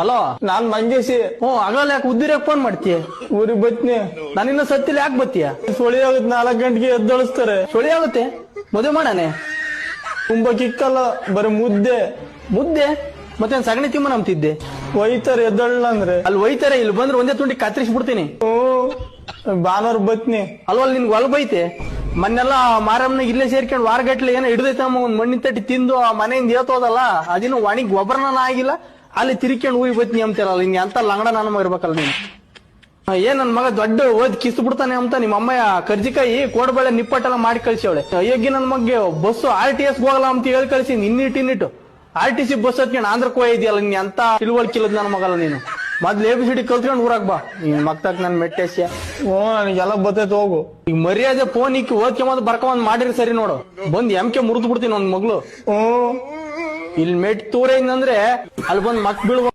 Hello, ನಾನ್ ಮಂಗೇಶಿ. ಆಗಲ್ಲ ಯಾಕೆ ಉದ್ದಿರಕ್ phone ಮಾಡ್ತೀಯ? ಊರಿಗೆ ಬತ್ನಿ. ನಾನಿನ್ನ ಸತ್ತಿಲ್ಲ, ಯಾಕೆ ಬತ್ತೀಯ? ಸುಳಿ ಆಗುತ್ತೆ, 4 ಗಂಟೆಗೆ ಎದ್ದಳಿಸ್ತಾರೆ. ಸುಳಿ ಆಗುತ್ತೆ, ಮದುವೆ ಮಾಡಾನೆ. ತುಂಬಾ ಕಿಕ್ಕಲ್ಲ, ಬರೀ ಮುದ್ದೆ. ಮತ್ತೆ ಸಗಣಿ ತಿಮ್ಮ ನಂಬ್ತಿದ್ದೆ. ಒಯ್ತಾರೆ ಎದ್ದಳ ಅಂದ್ರೆ. ಅಲ್ಲಿ ಒಯ್ತಾರೆ, ಇಲ್ಲಿ ಬಂದ್ರೆ ಒಂದೇ ತುಂಡಿ ಕತ್ತರಿಸಿ ಬಿಡ್ತೀನಿ. ಭಾನುವಾರ ಬತ್ನಿ. ಅಲ್ವಲ್ ನಿನ್ಗೆ ಹೊಲ ಬೈತೆ. ಮೊನ್ನೆಲ್ಲ ಮಾರಮ್ಮನ ಇಲ್ಲೇ ಸೇರ್ಕೊಂಡು ವಾರಗಟ್ಲೆ ಏನೋ ಹಿಡ್ದೈತಮ್ಮ, ಒಂದ್ ಮಣ್ಣಿನ ತಟ್ಟಿ ತಿಂದು ಆ ಮನೆಯಿಂದ ಏತೋದಲ್ಲ, ಅದಿನ್ನು ಒಣಗಿ ಗೊಬ್ಬರನ ಆಗಿಲ್ಲ, ಅಲ್ಲಿ ತಿರ್ಕೊಂಡು ಊರಿಗೆ ಬತ್ನಿ ಅಂತಾರಲ್ಲ. ಹಿಂಗೆ ಅಂತ ಲಂಗಡ ನನ್ನ ಇರ್ಬೇಕಲ್ಲ ನೀನು. ಏನ್ ನನ್ ಮಗ ದೊಡ್ಡ ಓದ್ ಕಿಸ್ತು ಬಿಡ್ತಾನೆ ಅಂತ ನಿಮ್ಮ ಅಮ್ಮಯ್ಯ ಕರ್ಜಿಕಾಯಿ ಕೋಡ್ಬಳೆ ನಿಪ್ಪಟ್ಟೆಲ್ಲ ಮಾಡಿ ಕಳ್ಸಿವಳೆ. ಅಯ್ಯಗ್ಗಿ ನನ್ ಮಗ್ಗೆ ಬಸ್ಸು RTS ಹೋಗಲ್ಲ ಅಂತ ಹೇಳಿ ಕಳ್ಸಿ. ಇನ್ನಿಟ್ಟು RTC ಬಸ್ ಹತ್ಕೊಂಡು ಆಂಧ್ರಕ್ಕೆ ಹೋಗಿದ್ಯಲ್ಲ, ನೀನ್ ಅಂತ ತಿಳುವಳಿಕಿಲ್ಲದ್ ನನ್ನ ಮಗಲ್ಲ ನೀನು. ಮೊದ್ಲು ABCD ಕಲ್ತ್ಕೊಂಡು ಊರಾಗ ಬಾ. ನಿನ್ ಮಕ್ತಾಕ್ ನನ್ ಮೆಟ್ಟೆಸ್ಯ. ನನಗೆಲ್ಲ ಬತ್ತೈತ್ ಹೋಗು. ಈಗ ಮರ್ಯಾದೆ ಫೋನ್ ಇಕ್ಕಿ ಓದ್ಕೊಂಬಂದ್ ಬರ್ಕೊಂಬಂದ್ ಮಾಡಿರಿ ಸರಿ ನೋಡು. ಬಂದ್ MK ಮುರಿದು ಬಿಡ್ತೀನಿ ಒಂದ್ ಮಗ್ಳು. ಇಲ್ಲಿ ಮೆಟ್ ತೂರ ಅಂದ್ರೆ ಅಲ್ಲಿ ಬಂದ್ ಮಕ್ ಬೀಳ್ಬ